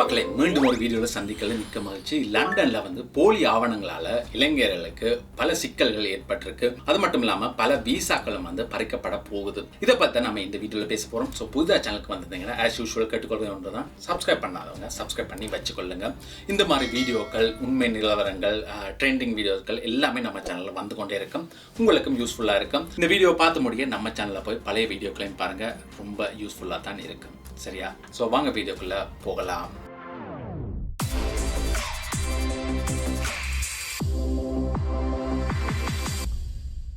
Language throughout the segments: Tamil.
மக்களை மீண்டும் ஒரு வீடியோவில் சந்திக்கல மிக்க மகிழ்ச்சி. லண்டன்ல போலி ஆவணங்களால இளைஞர்களுக்கு பல சிக்கல்கள் ஏற்பட்டிருக்கு. அது மட்டும் இல்லாம பல விசாக்களும் பறிக்கப்பட போகுது. இதை பத்தி நம்ம இந்த வீடியோவில் பேச போறோம். ஸோ புதுதா சேனலுக்கு வந்திருந்தீங்கன்னா ஆஸ் யூஷுவல் கேட்டுக்கொள்வது தான். சப்ஸ்கிரைப் பண்ணாதவங்க சப்ஸ்கிரைப் பண்ணி வச்சுக்கொள்ளுங்க. இந்த மாதிரி வீடியோக்கள், உண்மை நிலவரங்கள், ட்ரெண்டிங் வீடியோக்கள் எல்லாமே நம்ம சேனலில் வந்து கொண்டே இருக்கும். உங்களுக்கும் யூஸ்ஃபுல்லாக இருக்கும். இந்த வீடியோ பார்த்து முடிய நம்ம சேனலில் போய் பழைய வீடியோக்களையும் பாருங்க. ரொம்ப யூஸ்ஃபுல்லாக தான் இருக்கும். சரியா? ஸோ வாங்க வீடியோக்குள்ள போகலாம்.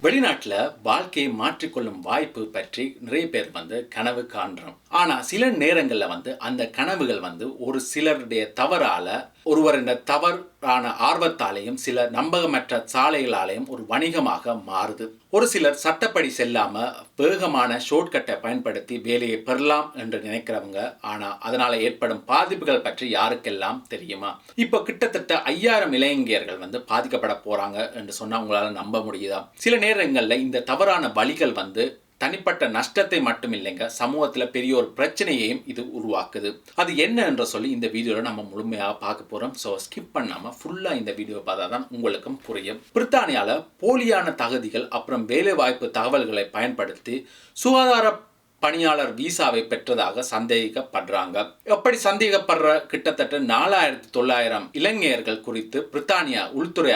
வெளிநாட்டுல வாழ்க்கையை மாற்றிக்கொள்ளும் வாய்ப்பு பற்றி நிறைய பேர் கனவு காண்றோம். ஆனா சில நேரங்கள்ல அந்த கனவுகள் ஒரு சிலருடைய தவறால, ஒருவரின் தவறான ஆர்வத்தாலேயும் சில நம்பகமற்ற சாலைகளாலேயும் ஒரு வணிகமாக மாறுது. ஒரு சிலர் சட்டப்படி செல்லாம வேகமான ஷார்ட்கட்டை பயன்படுத்தி வேலையை பெறலாம் என்று நினைக்கிறவங்க. ஆனா அதனால ஏற்படும் பாதிப்புகள் பற்றி யாருக்கெல்லாம் தெரியுமா? இப்ப கிட்டத்தட்ட 5000 இளைஞர்கள் பாதிக்கப்பட போறாங்க என்று சொன்னா உங்களால நம்ப முடியுதா? சில நேரங்கள்ல இந்த தவறான வழிகள் தனிப்பட்ட நஷ்டத்தை மட்டும் இல்லைங்க, சமூகத்துல பெரிய ஒரு பிரச்சனையையும் இது உருவாக்குது. அது என்ன என்று சொல்லி இந்த வீடியோல நம்ம முழுமையாக பார்க்க போறோம். ஸோ ஸ்கிப் பண்ணாம ஃபுல்லா இந்த வீடியோ பார்த்தா தான் உங்களுக்கும் புரியும். பிரித்தானியால போலியான தகுதிகள் அப்புறம் வேலை வாய்ப்பு தகவல்களை பயன்படுத்தி சுகாதார பணியாளர் விசாவை பெற்றதாக சந்தேகிக்கப்படுறாங்க. எப்படி சந்தேகப்படுற கிட்டத்தட்ட 4900 இளைஞர்கள் குறித்து பிரித்தானியா உள்துறை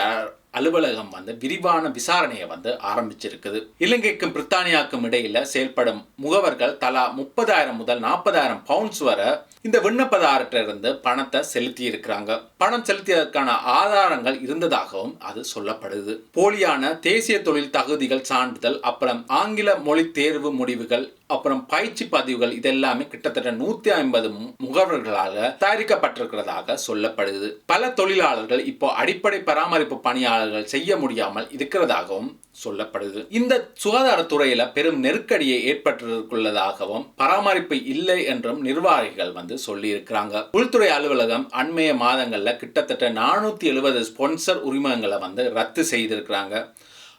அலுவலகம் விரிவான விசாரணையை ஆரம்பிச்சிருக்குது. இலங்கைக்கும் பிரித்தானியாவுக்கும் இடையில செயல்படும் முகவர்கள் தலா 30,000 முதல் 40,000 பவுண்ட்ஸ் வரை இந்த விண்ணப்பதாரத்திலிருந்து பணத்தை செலுத்தி இருக்கிறாங்க. பணம் செலுத்தியதற்கான ஆதாரங்கள் இருந்ததாகவும் அது சொல்லப்படுது. போலியான தேசிய தொழில் தகுதிகள் சான்றிதழ், அப்புறம் ஆங்கில மொழி தேர்வு முடிவுகள், அப்புறம் பயிற்சி பதிவுகள், இதெல்லாமே கிட்டத்தட்ட 150 முகவர்களாக தயாரிக்கப்பட்டிருக்கிறதாக சொல்லப்படுது. பல தொழிலாளர்கள் இப்போ அடிப்படை பராமரிப்பு பணியாளர்கள் செய்ய முடியாமல் இருக்கிறதாகவும் சொல்லப்படுது. இந்த சுகாதாரத்துறையில பெரும் நெருக்கடியை ஏற்பட்டுள்ளதாகவும் பராமரிப்பு இல்லை என்றும் நிர்வாகிகள் சொல்லி இருக்கிறாங்க. உள்துறை அலுவலகம் அண்மைய மாதங்கள்ல கிட்டத்தட்ட 470 ஸ்பான்சர் உரிமங்களை ரத்து செய்திருக்கிறாங்க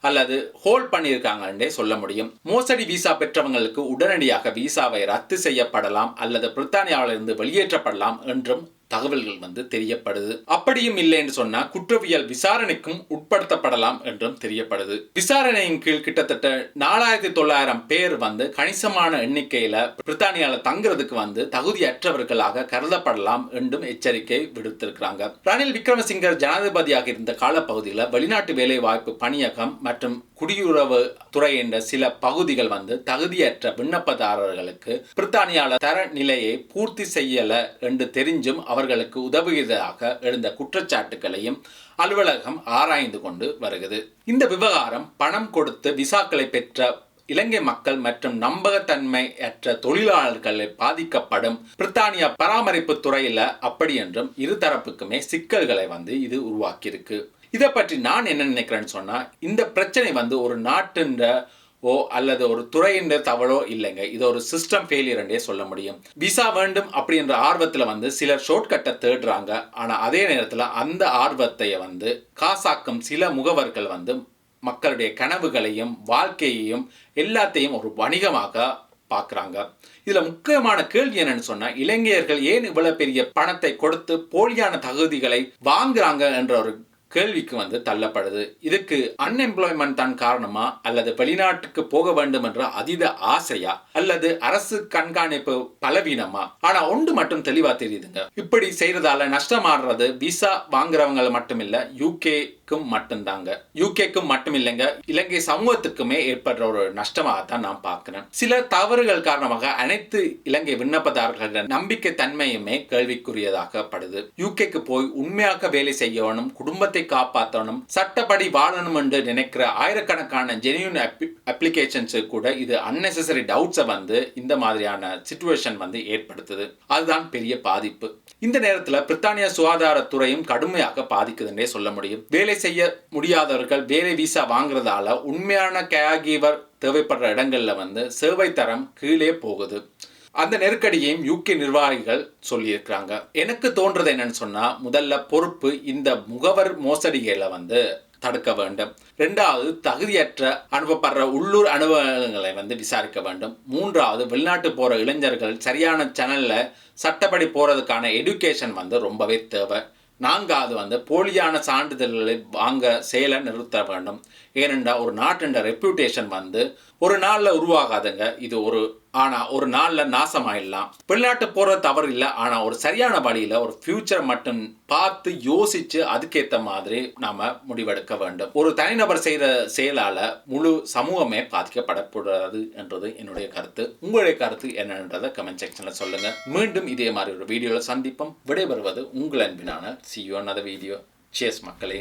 அல்லது ஹோல்ட் பண்ணியிருக்காங்கன்னே சொல்ல முடியும். மோசடி விசா பெற்றவங்களுக்கு உடனடியாக விசாவை ரத்து செய்யப்படலாம் அல்லது பிரித்தானியாவிலிருந்து வெளியேற்றப்படலாம் என்றும் தகவல்கள் தெரியப்படுது. அப்படியும் இல்லை என்று சொன்னா குற்றவியல் விசாரணைக்கும் உட்படுத்தப்படலாம் என்றும் தெரியப்படுது. விசாரணையின் கீழ் கிட்டத்தட்ட 4900 பேர் கணிசமான எண்ணிக்கையில பிரித்தானியால தங்குறதுக்கு தகுதியற்றவர்களாக கருதப்படலாம் என்றும் எச்சரிக்கை விடுத்திருக்கிறாங்க. ரணில் விக்ரமசிங்க ஜனாதிபதியாக இருந்த காலப்பகுதியில் வெளிநாட்டு வேலை வாய்ப்பு பணியகம் மற்றும் குடியுறவு துறை என்ற சில பகுதிகள் தகுதியற்ற விண்ணப்பதாரர்களுக்கு பிரித்தானியால தர நிலையை பூர்த்தி செய்யல என்று தெரிஞ்சும் அவர்களுக்கு உதவுவதாக எழுந்த குற்றச்சாட்டுகளையும் அலுவலகம் ஆராய்ந்து கொண்டு வருகிறது. இந்த விவகாரம் பணம் கொடுத்து விசாக்களை பெற்ற இலங்கை மக்கள் மற்றும் நம்பகத்தன்மையற்ற தொழிலாளர்களை பாதிக்கப்படும் பிரித்தானியா பராமரிப்பு துறையில அப்படி என்றும் இருதரப்புக்குமே சிக்கல்களை இது உருவாக்கியிருக்கு. இதை பற்றி நான் என்ன நினைக்கிறேன்னு சொன்னா, இந்த பிரச்சனை ஒரு நாட்டுன்ற அல்லது ஒரு துறையின் தவறோ இல்லைங்க, இது ஒரு சிஸ்டம் ஃபெயிலியர்ன்றே சொல்ல முடியும். விசா வேண்டும் அப்படின்ற ஆர்வத்துல சிலர் ஷார்ட்கட்டை தேடுறாங்க. ஆனா அதே நேரத்துல அந்த ஆர்வத்தை காசாக்கும் சில முகவர்கள் மக்களுடைய கனவுகளையும் வாழ்க்கையையும் எல்லாத்தையும் ஒரு வணிகமாக பார்க்குறாங்க. இதுல முக்கியமான கேள்வி என்னன்னு சொன்னா, இளைஞர்கள் ஏன் இவ்வளவு பெரிய பணத்தை கொடுத்து போலியான தகுதிகளை வாங்குறாங்க என்ற ஒரு கேள்விக்கு தள்ளப்படுது. இதுக்கு அன்எம்ப்ளாய்மெண்ட் தான் காரணமா அல்லது வெளிநாட்டுக்கு போக வேண்டும் என்ற அதீத ஆசையா அல்லது அரசு கண்காணிப்பு பலவீனமா? ஆனா ஒன்று மட்டும் தெளிவா தெரியுதுங்க, இப்படி செய்யறதால நஷ்டமாடுறது விசா வாங்குறவங்க மட்டும் இல்ல, யூகேக்கும் மட்டும் இல்லைங்க, இலங்கை சமூகத்துக்குமே ஏற்படுற ஒரு நஷ்டமாகத்தான் நான் பார்க்கிறேன். சில தவறுகள் காரணமாக அனைத்து இலங்கை விண்ணப்பதாரர்களின் நம்பிக்கை தன்மையுமே கேள்விக்குரியதாகப்படுது. யூகேக்கு போய் உண்மையாக வேலை செய்யணும், குடும்பத்தை காப்பாற்றணும், சட்டப்படி வாழணும் என்று நினைக்கிற ஆயிரக்கணக்கான ஜெனியூன் அப்ளிகேஷன்ஸ் கூட இது அன்னெசரி டவுட்ஸை இந்த மாதிரியான சிச்சுவேஷன் ஏற்படுத்துது. அதுதான் பெரிய பாதிப்பு. இந்த நேரத்தில் பிரித்தானியா சுகாதாரத்துறையும் கடுமையாக பாதிக்குதுன்னே சொல்ல முடியும். வேலை செய்ய முடியாதவர்கள் வேலை விசா வாங்குறதால உண்மையான கேர்கிவர் தேவைப்படுற இடங்கள்ல சேவை தரம் கீழே போகுது. அந்த நெருக்கடியையும் யூகே நிர்வாகிகள் சொல்லியிருக்கிறாங்க. எனக்கு தோன்றது என்னன்னு சொன்னா, முதல்ல பொறுப்பு இந்த முகவர் மோசடிகளை தடுக்க வேண்டும். 2வது, தகுதியற்ற அனுப்பப்படுற உள்ளூர் அனுபவங்களை வந்து விசாரிக்க வேண்டும். 3வது, வெளிநாட்டு போகிற இளைஞர்கள் சரியான சேனலில் சட்டப்படி போகிறதுக்கான எடுகேஷன் வந்து ரொம்பவே தேவை. 4வது வந்து போலியான சான்றிதழ்களை வாங்க செயலை நிறுத்த வேண்டும். ஏனென்றால் ஒரு நாட்டின் ரெப்யூட்டேஷன் வந்து ஒரு நாளில் உருவாகாதுங்க. இது ஆனால் ஒரு நாளில் நாசமாயிடலாம். வெளிநாட்டு போகிற தவறு இல்லை, ஆனால் ஒரு சரியான வழியில் ஒரு ஃபியூச்சரை மட்டும் பார்த்து யோசித்து அதுக்கேற்ற மாதிரி நாம் முடிவெடுக்க வேண்டும். ஒரு தனிநபர் செய்கிற செயலால் முழு சமூகமே பாதிக்கப்படக்கூடாது என்றது என்னுடைய கருத்து. உங்களுடைய கருத்து என்னன்றதை கமெண்ட் செக்ஷனில் சொல்லுங்கள். மீண்டும் இதே மாதிரி ஒரு வீடியோவில் சந்திப்போம். விடைபெறுவது உங்கள் அன்பினான See you another video. Cheers மக்களே.